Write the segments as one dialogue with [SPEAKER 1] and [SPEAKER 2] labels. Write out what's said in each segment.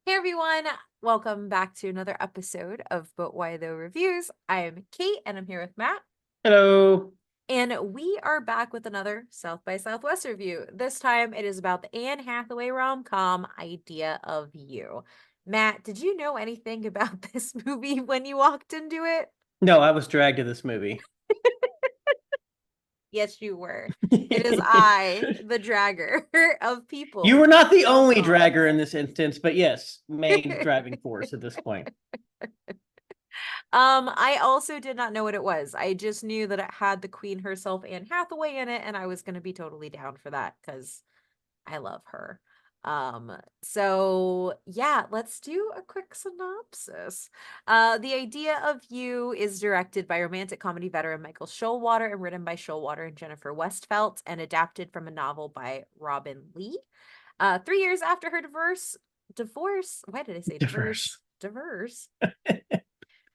[SPEAKER 1] Hey everyone, welcome back to another episode of But Why Though Reviews. I'm Kate and I'm here with Matt,
[SPEAKER 2] Hello.
[SPEAKER 1] and we are back with another South by Southwest review. This time it is about the Anne Hathaway rom-com Idea of You. Matt, did you know anything about this movie when you walked into it?
[SPEAKER 2] No, I was dragged to this movie.
[SPEAKER 1] Yes, you were. It is I, the dragger of
[SPEAKER 2] You
[SPEAKER 1] people
[SPEAKER 2] were not the only dragger
[SPEAKER 1] rom-coms.
[SPEAKER 2] in this instance, but yes, main driving force at this point.
[SPEAKER 1] I also did not know what it was. I just knew that it had the queen herself, Anne Hathaway, in it, and I was going to be totally down for that because I love her. So yeah, let's do a quick synopsis. The Idea of You is directed by romantic comedy veteran Michael Showalter and written by Showalter and Jennifer Westfeldt and adapted from a novel by Robin Lee. 3 years after her divorce, why did I say
[SPEAKER 2] Diverse.
[SPEAKER 1] diverse?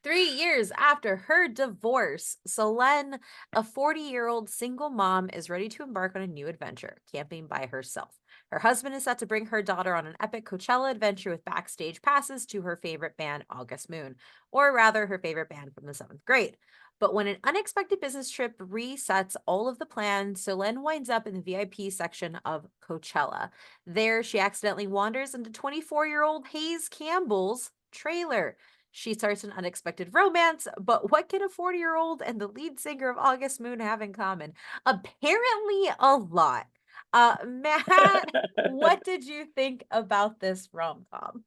[SPEAKER 1] 3 years after her divorce, Solène, a 40-year-old single mom, is ready to embark on a new adventure, camping by herself. Her husband is set to bring her daughter on an epic Coachella adventure with backstage passes to her favorite band, August Moon, or rather, her favorite band from the seventh grade. But when an unexpected business trip resets all of the plans, Solène winds up in the VIP section of Coachella. There, she accidentally wanders into 24-year-old Hayes Campbell's trailer. She starts an unexpected romance, but what can a 40-year-old and the lead singer of August Moon have in common? Apparently, a lot. Matt, what did you think about this rom-com?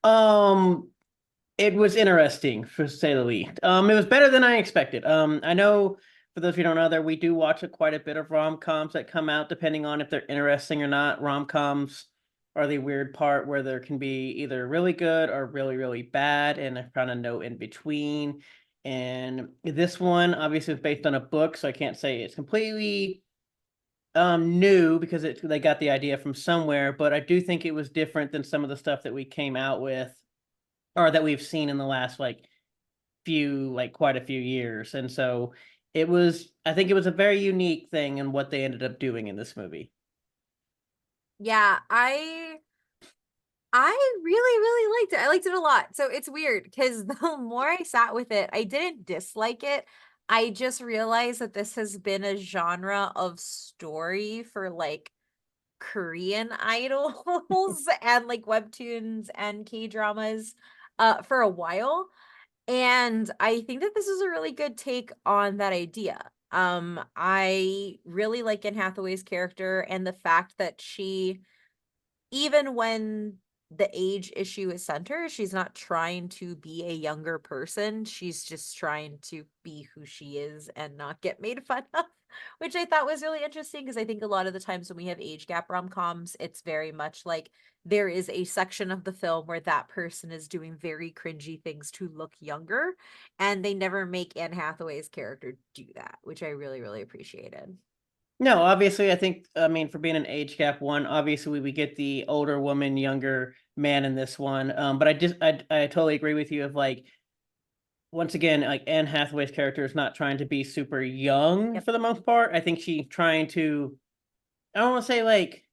[SPEAKER 2] um, it was interesting, for to say the least. It was better than I expected. I know for those of you who don't know, that we do watch quite a bit of rom-coms that come out, depending on if they're interesting or not. Rom-coms are the weird part where there can be either really good or really, really bad, and I found a no in between. And this one obviously is based on a book, so I can't say it's completely new because they got the idea from somewhere, but I do think it was different than some of the stuff that we came out with or that we've seen in the last quite a few years. And so I think it was a very unique thing in what they ended up doing in this movie.
[SPEAKER 1] Yeah, I really, really liked it. I liked it a lot. So it's weird because the more I sat with it, I didn't dislike it. I just realized that this has been a genre of story for like Korean idols and like webtoons and K-dramas for a while. And I think that this is a really good take on that idea. I really like Anne Hathaway's character and the fact that she, even when the age issue is center, she's not trying to be a younger person. She's just trying to be who she is and not get made fun of, which I thought was really interesting because I think a lot of the times when we have age gap rom-coms, it's very much like there is a section of the film where that person is doing very cringy things to look younger, and they never make Anne Hathaway's character do that, which I really, really appreciated.
[SPEAKER 2] No, obviously, I mean, for being an age gap one, obviously we get the older woman, younger man in this one. But I totally agree with you of like, once again, like Anne Hathaway's character is not trying to be super young
[SPEAKER 1] Yep.
[SPEAKER 2] for the most part. I think she's trying to, I don't want to say like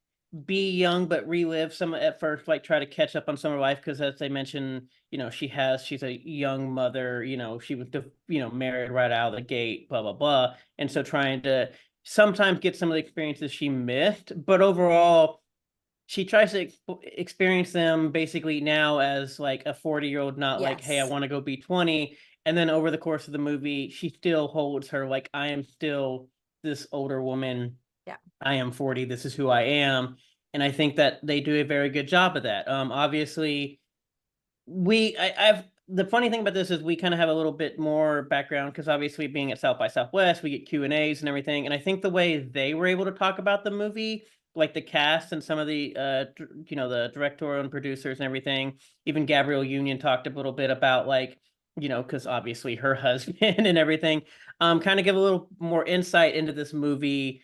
[SPEAKER 2] be young, but relive some at first, like try to catch up on some of her life. Because as they mentioned, she's a young mother. She was, married right out of the gate, blah blah blah, and so trying to sometimes get some of the experiences she missed, but overall. She tries to experience them basically now as like a 40-year-old, not like, hey, I
[SPEAKER 1] Yes.
[SPEAKER 2] want to go be 20. And then over the course of the movie, she still holds her like, I am still this older woman.
[SPEAKER 1] Yeah.
[SPEAKER 2] I am 40. This is who I am. And I think that they do a very good job of that. Obviously, I've the funny thing about this is we kind of have a little bit more background because obviously being at South by Southwest, we get Q&As and everything. And I think the way they were able to talk about the movie, like the cast and some of the the directorial and producers and everything, even Gabrielle Union talked a little bit about like, because obviously her husband and everything, kind of give a little more insight into this movie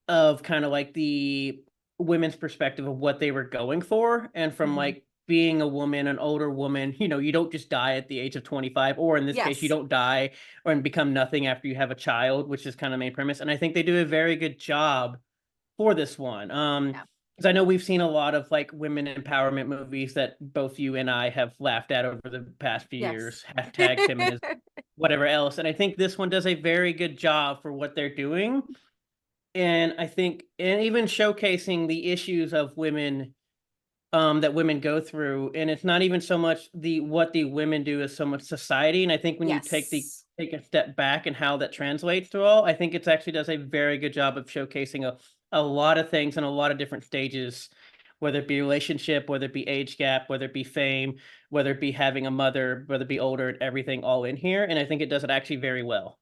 [SPEAKER 2] of kind of like the women's perspective of what they were going for, and from
[SPEAKER 1] Hmm.
[SPEAKER 2] like being a woman, an older woman, you don't just die at the age of 25, or in this case, you
[SPEAKER 1] Yes.
[SPEAKER 2] don't die or and become nothing after you have a child, which is kind of main premise. And I think they do a very good job for this one.
[SPEAKER 1] Yeah.
[SPEAKER 2] Because I know we've seen a lot of like women empowerment movies that both you and I have laughed at over the past few
[SPEAKER 1] Yes.
[SPEAKER 2] years, hashtag feminism, whatever else. And I think this one does a very good job for what they're doing. And I think, and even showcasing the issues of women that women go through, and it's not even so much the what the women do as so much society. And I think when you
[SPEAKER 1] Yes.
[SPEAKER 2] take a step back and how that translates to all, I think it's actually does a very good job of showcasing a lot of things in a lot of different stages, whether it be relationship, whether it be age gap, whether it be fame, whether it be having a mother, whether it be older, everything all in here. And I think it does it actually very well.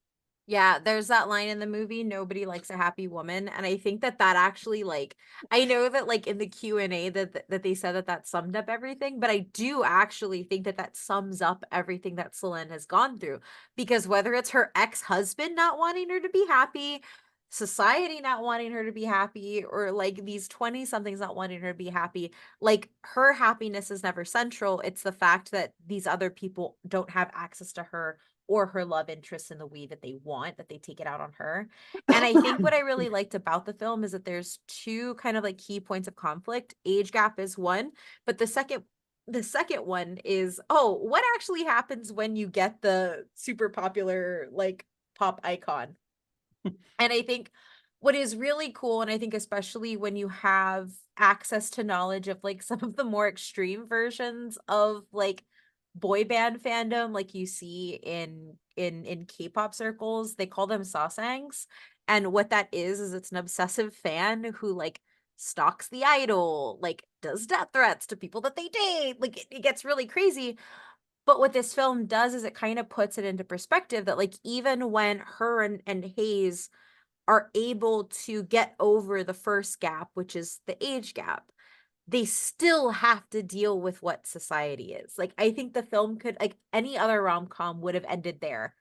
[SPEAKER 1] Yeah, there's that line in the movie, "Nobody likes a happy woman," and I think that that actually, like, I know that, like, in the Q&A that they said that that summed up everything, but I do actually think that that sums up everything that Celine has gone through, because whether it's her ex-husband not wanting her to be happy, society not wanting her to be happy, or, like, these 20-somethings not wanting her to be happy, like, her happiness is never central, it's the fact that these other people don't have access to her or her love interest in the way that they want, that they take it out on her. And I think what I really liked about the film is that there's two kind of like key points of conflict. Age gap is one, but the second one is, oh, what actually happens when you get the super popular like pop icon? And I think what is really cool, and I think especially when you have access to knowledge of like some of the more extreme versions of like boy band fandom, like you see in K-pop circles, they call them sasaengs. And what that is it's an obsessive fan who like stalks the idol, like does death threats to people that they date. Like it gets really crazy. But what this film does is it kind of puts it into perspective that like even when her and Hayes are able to get over the first gap, which is the age gap, they still have to deal with what society is. Like, I think the film could, like any other rom-com would have ended there.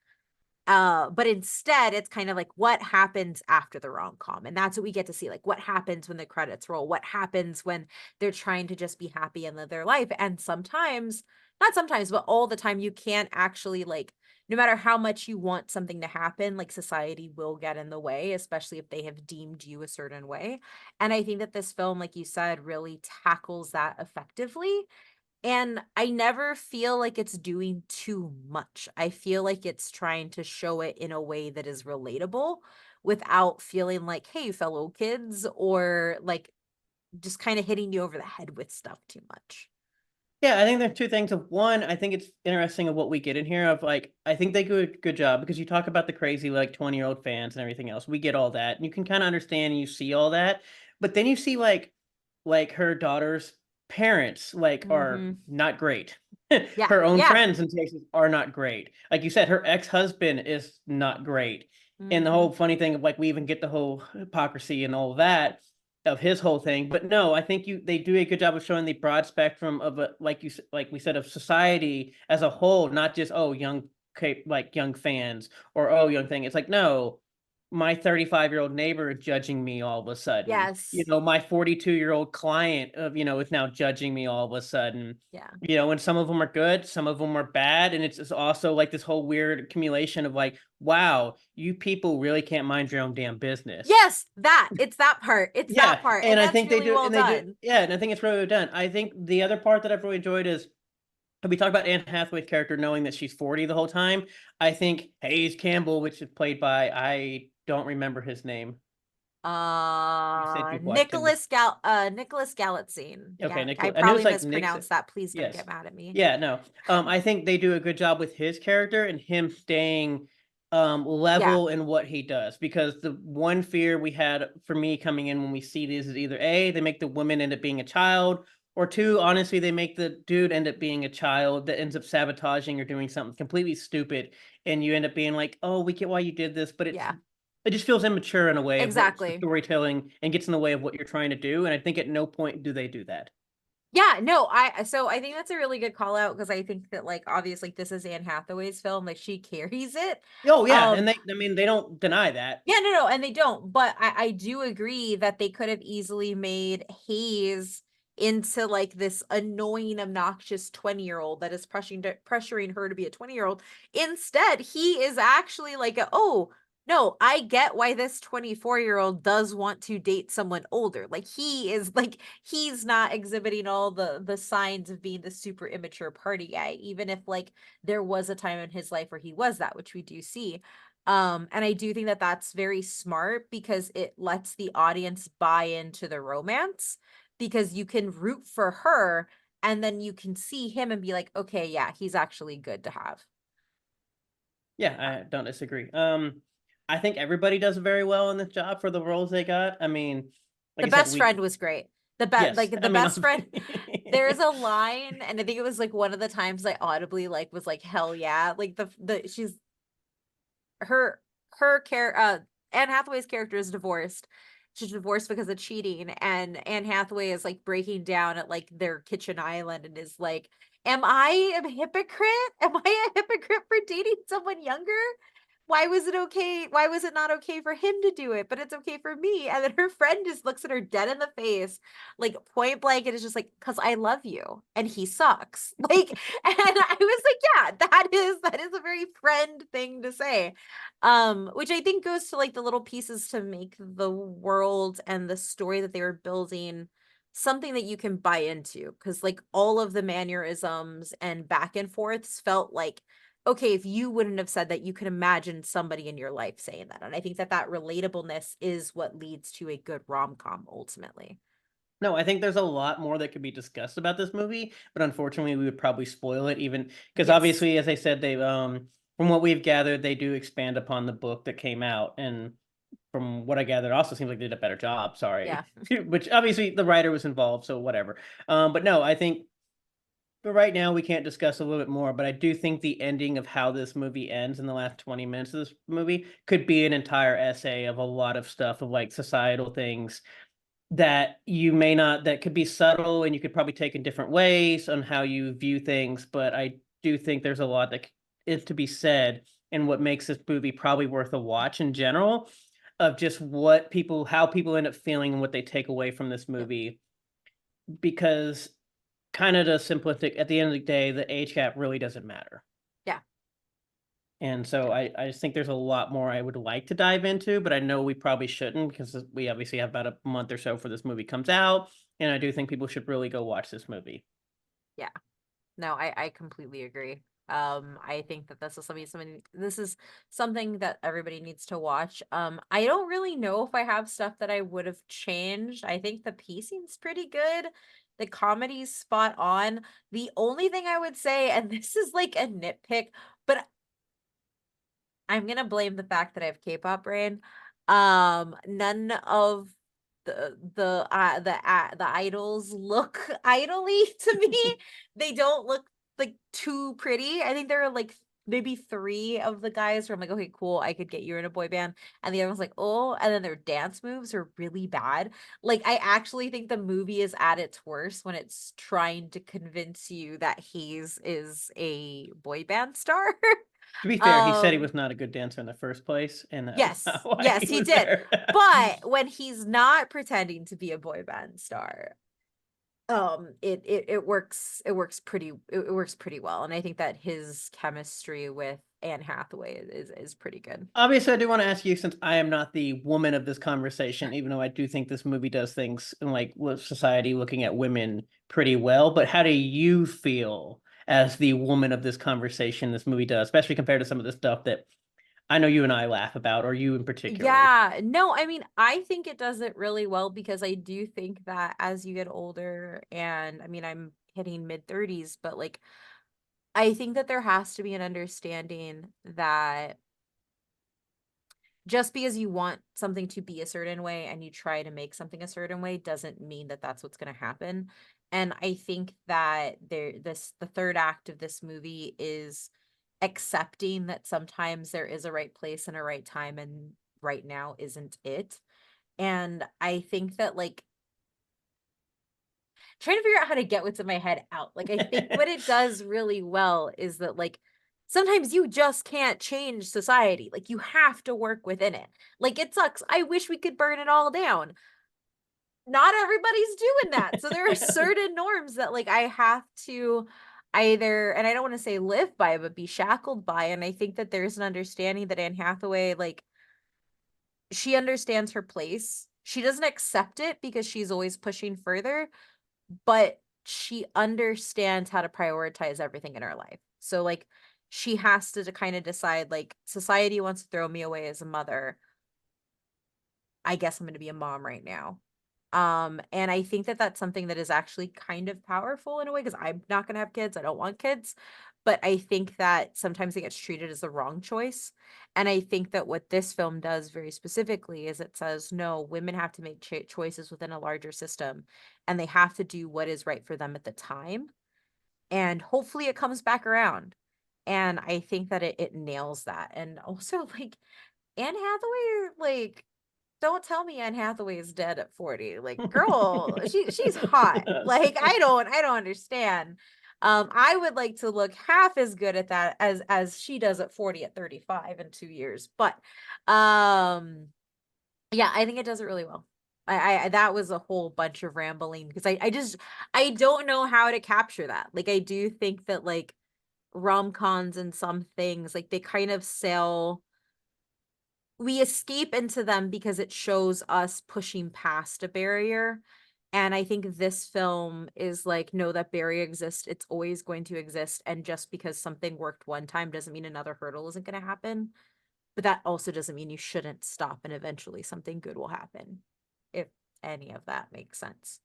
[SPEAKER 1] But instead, it's kind of like what happens after the rom-com. And that's what we get to see. Like, what happens when the credits roll? What happens when they're trying to just be happy and live their life? And sometimes, not sometimes, but all the time, you can't actually like no matter how much you want something to happen, like society will get in the way, especially if they have deemed you a certain way. And I think that this film, like you said, really tackles that effectively. And I never feel like it's doing too much. I feel like it's trying to show it in a way that is relatable without feeling like, hey, fellow kids, or like just kind of hitting you over the head with stuff too much.
[SPEAKER 2] Yeah, I think there's two things. Of one, I think it's interesting of what we get in here. Of like, I think they do a good job because you talk about the crazy like 20-year-old fans and everything else. We get all that, and you can kind of understand and you see all that. But then you see like her daughter's parents like are
[SPEAKER 1] Mhm.
[SPEAKER 2] not great.
[SPEAKER 1] Yeah.
[SPEAKER 2] Her own
[SPEAKER 1] Yeah.
[SPEAKER 2] friends and cases are not great. Like you said, her ex-husband is not great. And the whole
[SPEAKER 1] Mhm.
[SPEAKER 2] funny thing of like we even get the whole hypocrisy and all that of his whole thing. But no, I think you they do a good job of showing the broad spectrum of a like we said of society as a whole, not just oh young like young fans or oh young thing. It's like no, my 35-year-old neighbor is judging me all of a sudden. You
[SPEAKER 1] Yes.
[SPEAKER 2] know, my 42-year-old client of is now judging me all of a sudden.
[SPEAKER 1] Yeah.
[SPEAKER 2] And some of them are good, some of them are bad, and it's just also like this whole weird accumulation of like, wow, you people really can't mind your own damn business.
[SPEAKER 1] Yes, that. It's that part. It's that
[SPEAKER 2] Yeah,
[SPEAKER 1] part.
[SPEAKER 2] and
[SPEAKER 1] And
[SPEAKER 2] I
[SPEAKER 1] that's
[SPEAKER 2] think they
[SPEAKER 1] really
[SPEAKER 2] do,
[SPEAKER 1] well
[SPEAKER 2] and they do,
[SPEAKER 1] done.
[SPEAKER 2] yeah, and I think it's really well done. I think the other part that I've really enjoyed is we talk about Anne Hathaway's character knowing that she's 40 the whole time. I think Hayes Campbell, which is played by I don't remember his name. You said you've watched him.
[SPEAKER 1] Nicholas Galitzine.
[SPEAKER 2] Okay,
[SPEAKER 1] Yeah, I
[SPEAKER 2] Nicholas. I knew it
[SPEAKER 1] probably
[SPEAKER 2] was like Nick's.
[SPEAKER 1] mispronounced that. Please don't
[SPEAKER 2] Yes.
[SPEAKER 1] get mad at me.
[SPEAKER 2] Yeah, no. I think they do a good job with his character and him staying
[SPEAKER 1] Yeah,
[SPEAKER 2] level in what he does. Because the one fear we had for me coming in when we see these is either A, they make the woman end up being a child, or two, honestly, they make the dude end up being a child that ends up sabotaging or doing something completely stupid, and you end up being like, oh, we get why you did this, but
[SPEAKER 1] yeah,
[SPEAKER 2] it just feels immature in a way of what's the
[SPEAKER 1] exactly.
[SPEAKER 2] storytelling and gets in the way of what you're trying to do. And I think at no point do they do that.
[SPEAKER 1] Yeah, no, I think that's a really good call out because I think that like obviously this is Anne Hathaway's film, like she carries it.
[SPEAKER 2] Oh yeah,
[SPEAKER 1] Um
[SPEAKER 2] and I mean, they don't deny that.
[SPEAKER 1] yeah, no, and they don't, but I do agree that they could have easily made Hayes into like this annoying, obnoxious 20-year-old that is pressuring her to be a 20-year-old. Instead, he is actually like, oh, No, I get why this 24-year-old does want to date someone older. Like he is like he's not exhibiting all the signs of being the super immature party guy, even if like there was a time in his life where he was that, which we do see. And I do think that that's very smart because it lets the audience buy into the romance because you can root for her and then you can see him and be like, okay, yeah, he's actually good to have.
[SPEAKER 2] Yeah, I don't disagree. I think everybody does very well in this job for the roles they got. I mean, like
[SPEAKER 1] The
[SPEAKER 2] I said,
[SPEAKER 1] best
[SPEAKER 2] we
[SPEAKER 1] friend was great.
[SPEAKER 2] yes,
[SPEAKER 1] Like
[SPEAKER 2] I
[SPEAKER 1] the
[SPEAKER 2] mean,
[SPEAKER 1] best friend. There's a line, and I think it was like one of the times I audibly like was like, hell yeah. Like the she's her her care Anne Hathaway's character is divorced. She's divorced because of cheating, and Anne Hathaway is like breaking down at like their kitchen island and is like, am I a hypocrite? Am I a hypocrite for dating someone younger? Why was it okay? Why was it not okay for him to do it, but it's okay for me? And then her friend just looks at her dead in the face, like point blank, and is just like, because I love you and he sucks. Like, and I was like, yeah, that is a very friend thing to say. Which I think goes to like the little pieces to make the world and the story that they were building something that you can buy into. Because like all of the mannerisms and back and forths felt like okay, if you wouldn't have said that, you can imagine somebody in your life saying that. And I think that that relatableness is what leads to a good rom-com ultimately.
[SPEAKER 2] no, I think there's a lot more that could be discussed about this movie, but unfortunately, we would probably spoil it even because
[SPEAKER 1] Yes.
[SPEAKER 2] obviously, as I said, they from what we've gathered, they do expand upon the book that came out, and from what I gathered, it also seems like they did a better job.
[SPEAKER 1] Yeah.
[SPEAKER 2] Sorry, which obviously the writer was involved, so whatever. But no, I think but right now we can't discuss a little bit more. But I do think the ending of how this movie ends in the last 20 minutes of this movie could be an entire essay of a lot of stuff of like societal things that you may not that could be subtle and you could probably take in different ways on how you view things, but I do think there's a lot that is to be said and what makes this movie probably worth a watch in general of just what people how people end up feeling and what they take away from this
[SPEAKER 1] Yep.
[SPEAKER 2] movie because kind of the simplistic at the end of the day the age gap really doesn't matter.
[SPEAKER 1] Yeah.
[SPEAKER 2] And so I just think there's a lot more I would like to dive into, but I know we probably shouldn't because we obviously have about a month or so for this movie comes out. And I do think people should really go watch this movie.
[SPEAKER 1] Yeah. No, I completely agree. I think that this is something that everybody needs to watch. I don't really know if I have stuff that I would have changed. I think the pacing's pretty good. The comedy's spot on. The only thing I would say, and this is like a nitpick, but I'm gonna blame the fact that I have K-pop brain. None of the idols look idly to me. They don't look like too pretty. I think there are like maybe three of the guys where I'm like, okay, cool, I could get you in a boy band, and the other one's like, oh, and then their dance moves are really bad. Like, I actually think the movie is at its worst when it's trying to convince you that Hayes is a boy band star.
[SPEAKER 2] To be fair, he said he
[SPEAKER 1] um
[SPEAKER 2] was not a good dancer in the first place, and that was not
[SPEAKER 1] Yes,
[SPEAKER 2] why
[SPEAKER 1] yes,
[SPEAKER 2] he
[SPEAKER 1] he
[SPEAKER 2] was
[SPEAKER 1] did.
[SPEAKER 2] there.
[SPEAKER 1] But when he's not pretending to be a boy band star, it works pretty well. And I think that his chemistry with Anne Hathaway is pretty good.
[SPEAKER 2] Obviously, I do want to ask you, since I am not the woman of this conversation, even though I do think this movie does things in like with society looking at women pretty well, but how do you feel as the woman of this conversation this movie does, especially compared to some of the stuff that I know you and I laugh about, or you in particularly?
[SPEAKER 1] Yeah, no, I mean, I think it does it really well because I do think that as you get older, and I mean, I'm hitting mid 30s, but like, I think that there has to be an understanding that just because you want something to be a certain way and you try to make something a certain way doesn't mean that that's what's going to happen. And I think that the third act of this movie is accepting that sometimes there is a right place and a right time and right now isn't it. And I think that like trying to figure out how to get what's in my head out. Like I think what it does really well is that like sometimes you just can't change society. Like you have to work within it. Like it sucks. I wish we could burn it all down. Not everybody's doing that. So there are certain norms that like I have to either, and I don't want to say live by, but be shackled by. And I think that there's an understanding that Anne Hathaway like she understands her place. She doesn't accept it because she's always pushing further, but she understands how to prioritize everything in her life. So like she has to kind of decide like society wants to throw me away as a mother. I guess I'm going to be a mom right now. And I think that that's something that is actually kind of powerful in a way because I'm not going to have kids. I don't want kids. But I think that sometimes it gets treated as the wrong choice. And I think that what this film does very specifically is it says, no, women have to make choices within a larger system and they have to do what is right for them at the time. And hopefully it comes back around. And I think that it nails that. And also, like, Anne Hathaway, like, don't tell me Anne Hathaway is dead at 40. Like, girl, she's hot. Like, I don't understand. I would like to look half as good at that as she does at 40 at 35 in 2 years. But yeah, I think it does it really well. I that was a whole bunch of rambling because I don't know how to capture that. Like I do think that like rom-coms and some things like they kind of sell we escape into them because it shows us pushing past a barrier. And I think this film is like, no, that barrier exists. It's always going to exist. And just because something worked one time doesn't mean another hurdle isn't going to happen. But that also doesn't mean you shouldn't stop and eventually something good will happen. If any of that makes sense.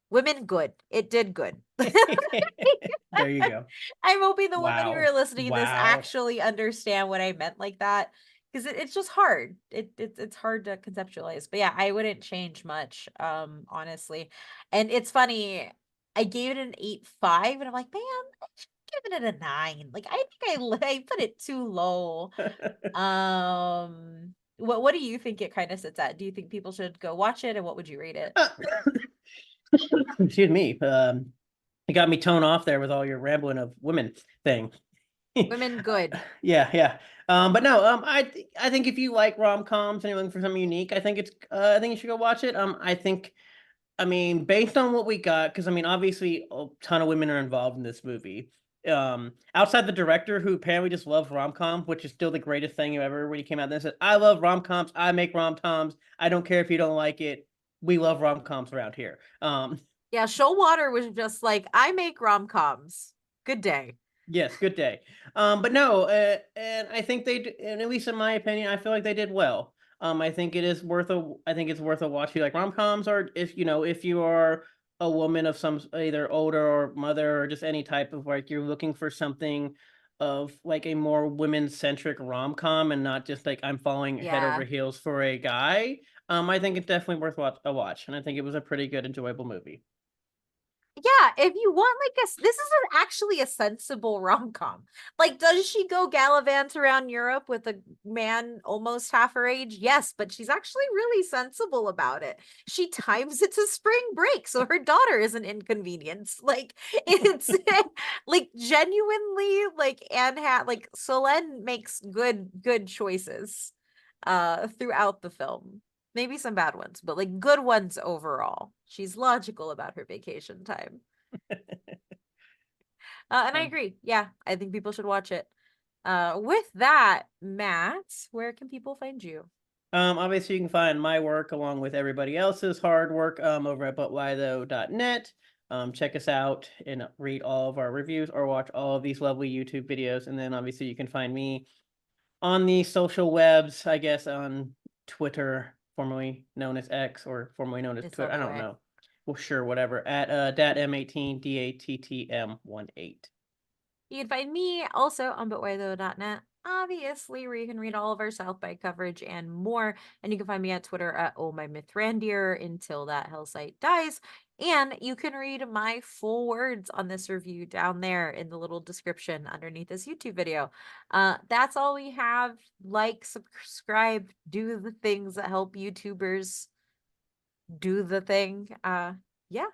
[SPEAKER 1] Women, good. It did good.
[SPEAKER 2] There you go.
[SPEAKER 1] I'm hoping the women who
[SPEAKER 2] Wow.
[SPEAKER 1] are listening to this
[SPEAKER 2] Wow.
[SPEAKER 1] actually understand what I meant like that because it's just hard. It's hard to conceptualize. But yeah, I wouldn't change much, honestly. And it's funny. I gave it an 8.5, and I'm like, man, I should give it a 9. Like I think I put it too low. What do you think it kind of sits at? Do you think people should go watch it, and what would you rate it?
[SPEAKER 2] Uh, Excuse me. You got me tone off there with all your rambling of women thing.
[SPEAKER 1] Women, good.
[SPEAKER 2] Yeah, yeah. But no, I think if you like rom-coms and you're looking for something unique, I think you should go watch it. I mean, based on what we got, because I mean, obviously, a ton of women are involved in this movie. Outside the director, who apparently just loves rom-com, which is still the greatest thing ever. When he came out and said, "I love rom-coms. I make rom-coms. I don't care if you don't like it. We love rom-coms around here."
[SPEAKER 1] Yeah, Shoalwater was just like, I make rom-coms. Good day.
[SPEAKER 2] Yes, good day. But no, and I think and at least in my opinion, I feel like they did well. I think it's worth a watch if you like rom-coms, or if if you are a woman of some either older or mother or just any type of like you're looking for something of like a more women-centric rom-com and not just like I'm falling head over
[SPEAKER 1] Yeah.
[SPEAKER 2] heels for a guy. I think it's definitely worth a watch, and I think it was a pretty good, enjoyable movie.
[SPEAKER 1] Yeah, if you want like this is actually a sensible rom-com. Like, does she go gallivant around Europe with a man almost half her age? Yes, but she's actually really sensible about it. She times it to spring break, so her daughter is an inconvenience. Like, it's like genuinely like like Solène makes good choices throughout the film. Maybe some bad ones, but like good ones overall. She's logical about her vacation time. And I
[SPEAKER 2] Um,
[SPEAKER 1] agree. Yeah, I think people should watch it. With that, Matt, where can people find you?
[SPEAKER 2] Obviously, you can find my work along with everybody else's hard work over at butwhythough.net. Check us out and read all of our reviews or watch all of these lovely YouTube videos. And then obviously you can find me on the social webs, I guess on Twitter, formerly known as X or formerly known as
[SPEAKER 1] It's
[SPEAKER 2] Twitter. I
[SPEAKER 1] other
[SPEAKER 2] don't
[SPEAKER 1] way.
[SPEAKER 2] know. Well, sure, whatever. At DATM18, DATTM18.
[SPEAKER 1] You can find me also on butwhythough.net, obviously, where you can read all of our South by coverage and more. And you can find me at Twitter at Oh My Mythrandier until that hell site dies. And you can read my full words on this review down there in the little description underneath this YouTube video. That's all we have. Like, subscribe, do the things that help YouTubers do the thing. Yeah,